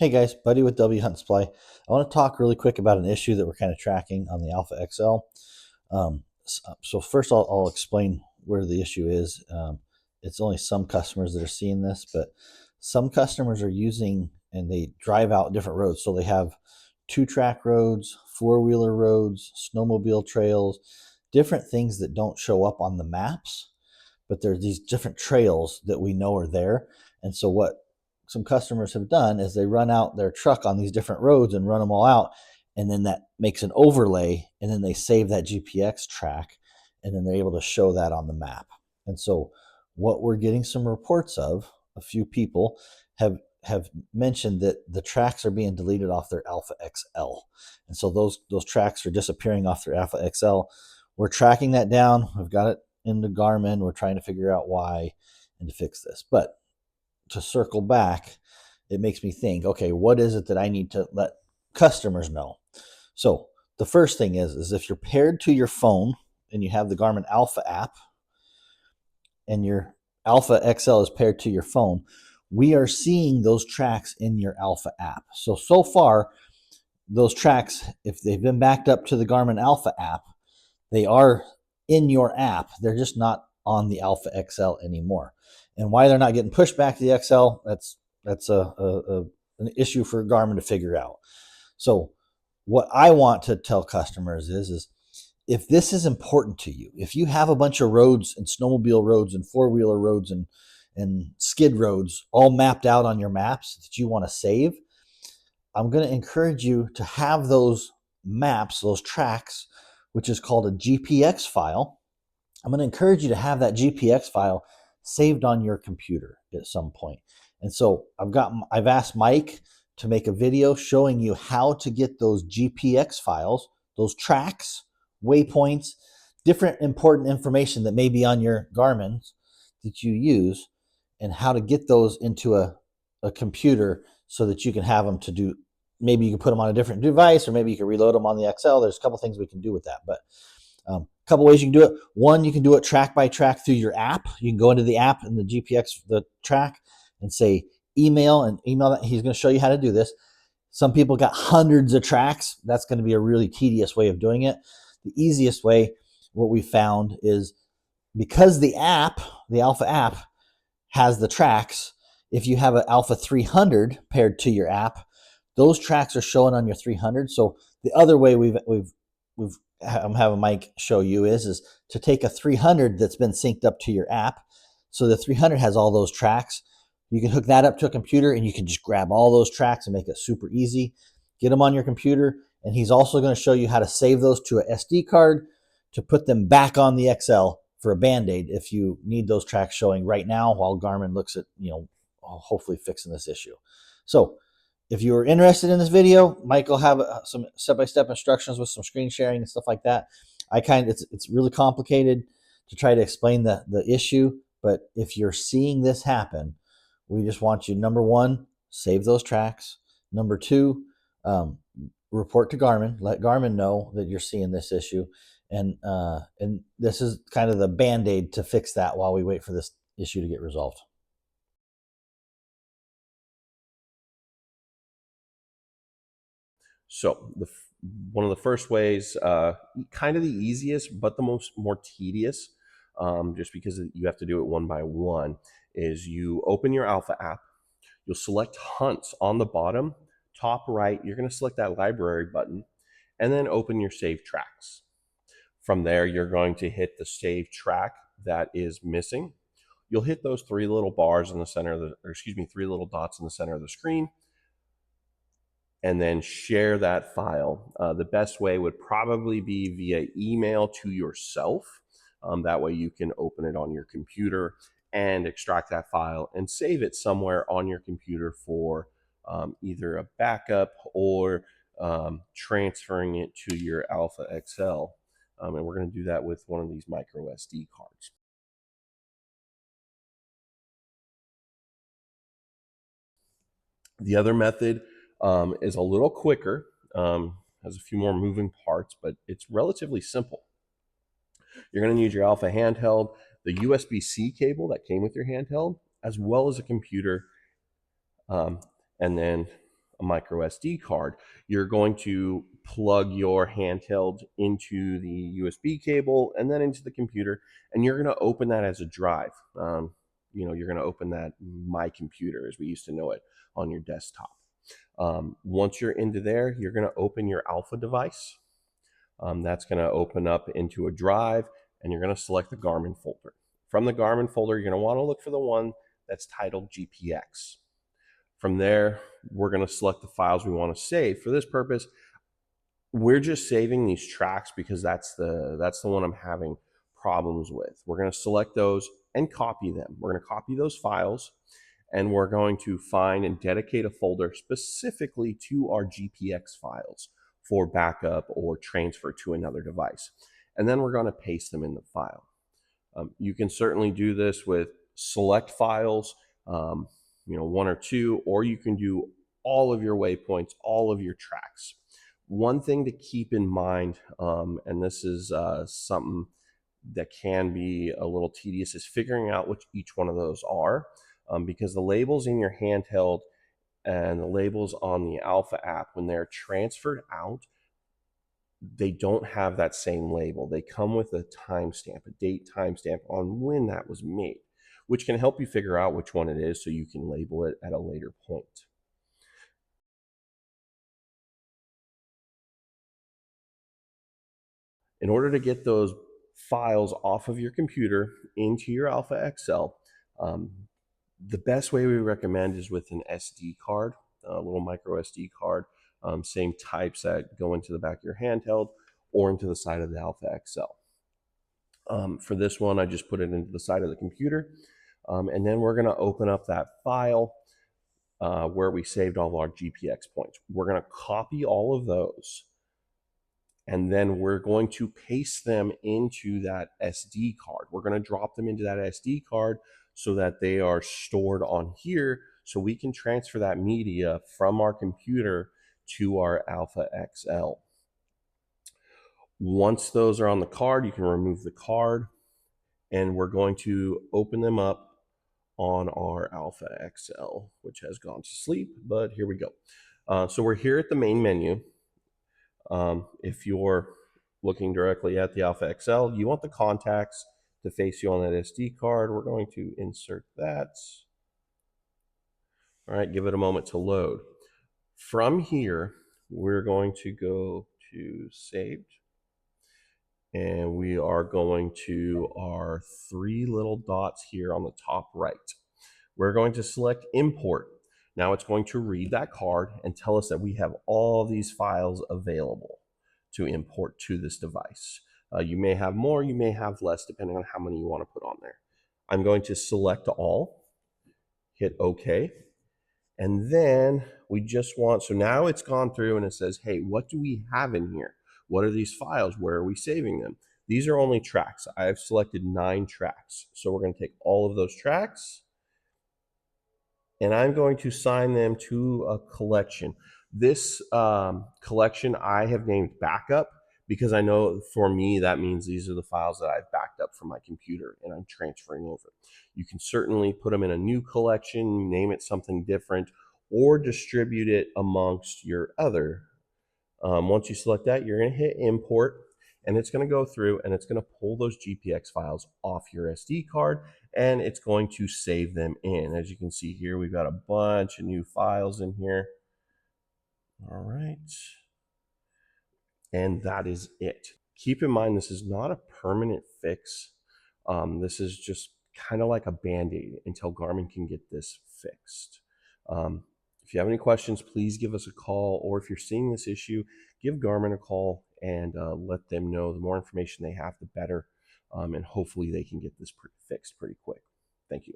Hey guys, Buddy with W Hunt Supply. I want to talk really quick about an issue that we're kind of tracking on the Alpha XL. So first I'll explain where the issue is. It's only some customers that are seeing this, but some customers are using and they drive out different roads. So they have 2-track roads, 4-wheeler roads, snowmobile trails, different things that don't show up on the maps, but there's these different trails that we know are there. And so what some customers have done is they run out their truck on these different roads and run them all out, and then that makes an overlay, and then they save that GPX track, and then they're able to show that on the map. And so what we're getting some reports of, a few people have mentioned that the tracks are being deleted off their Alpha XL. And so those tracks are disappearing off their Alpha XL. We're tracking that down. We've got it into Garmin. We're trying to figure out why and to fix this. But to circle back, it makes me think, okay, what is it that I need to let customers know? So the first thing is if you're paired to your phone and you have the Garmin Alpha app and your Alpha XL is paired to your phone, we are seeing those tracks in your Alpha app. So far, those tracks, if they've been backed up to the Garmin Alpha app, they are in your app. They're just not on the Alpha XL anymore. And why they're not getting pushed back to the XL, that's an issue for Garmin to figure out. So what I want to tell customers is if this is important to you, if you have a bunch of roads and snowmobile roads and 4-wheeler roads and skid roads all mapped out on your maps that you want to save, I'm going to encourage you to have those maps, those tracks, which is called a GPX file. I'm going to encourage you to have that GPX file saved on your computer at some point. And so I've asked Mike to make a video showing you how to get those GPX files, those tracks, waypoints, different important information that may be on your Garmin's that you use, and how to get those into a computer so that you can have them to do. Maybe you can put them on a different device, or maybe you can reload them on the XL. There's a couple things we can do with that, but a couple ways you can do it. One, you can do it track by track through your app. You can go into the app and the GPX, the track, and say email that. He's going to show you how to do this. Some people got hundreds of tracks. That's going to be a really tedious way of doing it. The easiest way, what we found, is because the app, the Alpha app, has the tracks. If you have an Alpha 300 paired to your app, those tracks are showing on your 300. So the other way I'm having Mike show you is to take a 300 that's been synced up to your app. So the 300 has all those tracks. You can hook that up to a computer and you can just grab all those tracks and make it super easy. Get them on your computer. And he's also going to show you how to save those to a SD card to put them back on the XL for a Band-Aid if you need those tracks showing right now while Garmin looks at, hopefully fixing this issue. So if you are interested in this video, Mike will have some step-by-step instructions with some screen sharing and stuff like that. It's really complicated to try to explain the issue, but if you're seeing this happen, we just want you, number one, save those tracks. Number two, report to Garmin. Let Garmin know that you're seeing this issue, and this is kind of the Band-Aid to fix that while we wait for this issue to get resolved. So one of the first ways, kind of the easiest, but the more tedious, just because you have to do it one by one, is you open your Alpha app. You'll select Hunts on the bottom, top right. You're going to select that library button, and then open your save tracks. From there, you're going to hit the save track that is missing. You'll hit those three little bars in the center of three little dots in the center of the screen, and then share that file. The best way would probably be via email to yourself. That way you can open it on your computer and extract that file and save it somewhere on your computer for either a backup or transferring it to your Alpha XL. And we're going to do that with one of these micro SD cards. The other method is a little quicker, has a few more moving parts, but it's relatively simple. You're going to need your Alpha handheld, the USB-C cable that came with your handheld, as well as a computer, and then a micro SD card, you're going to plug your handheld into the USB cable and then into the computer, and you're going to open that as a drive. You're going to open that My Computer, as we used to know it, on your desktop. Once you're into there, you're going to open your Alpha device. That's going to open up into a drive, and you're going to select the Garmin folder. From the Garmin folder, you're going to want to look for the one that's titled GPX. From there, we're going to select the files we want to save. For this purpose, we're just saving these tracks because that's the one I'm having problems with. We're going to select those and copy them. We're going to copy those files, and we're going to find and dedicate a folder specifically to our GPX files for backup or transfer to another device. And then we're going to paste them in the file. You can certainly do this with select files, one or two, or you can do all of your waypoints, all of your tracks. One thing to keep in mind, and this is something that can be a little tedious, is figuring out which each one of those are, because the labels in your handheld and the labels on the Alpha app, when they're transferred out, they don't have that same label. They come with a timestamp, a date timestamp on when that was made, which can help you figure out which one it is so you can label it at a later point. In order to get those files off of your computer into your Alpha XL, the best way we recommend is with an SD card, a little micro SD card, same types that go into the back of your handheld or into the side of the Alpha XL. For this one, I just put it into the side of the computer, and then we're going to open up that file where we saved all of our GPX points. We're going to copy all of those, and then we're going to paste them into that SD card. We're going to drop them into that SD card so that they are stored on here so we can transfer that media from our computer to our Alpha XL. Once those are on the card, you can remove the card, and we're going to open them up on our Alpha XL, which has gone to sleep, but here we go. So we're here at the main menu. If you're looking directly at the Alpha XL, you want the contacts to face you on that SD card. We're going to insert that. All right, give it a moment to load. From here, we're going to go to saved, and we are going to our three little dots here on the top right. We're going to select import. Now it's going to read that card and tell us that we have all these files available to import to this device. You may have more, you may have less, depending on how many you want to put on there. I'm going to select all, hit OK, and then we just want, so now it's gone through and it says, hey, what do we have in here? What are these files? Where are we saving them? These are only tracks. I've selected 9 tracks. So we're going to take all of those tracks, and I'm going to assign them to a collection. This collection I have named backup because I know for me that means these are the files that I've backed up from my computer and I'm transferring over. You can certainly put them in a new collection, name it something different, or distribute it amongst your other. Once you select that, you're going to hit import, and it's going to go through and it's going to pull those GPX files off your SD card, and it's going to save them in. As you can see here, we've got a bunch of new files in here. All right. And that is it. Keep in mind, this is not a permanent fix. This is just kind of like a Band-Aid until Garmin can get this fixed. If you have any questions, please give us a call, or if you're seeing this issue, give Garmin a call and let them know. The more information they have, the better, and hopefully they can get this fixed pretty quick. Thank you.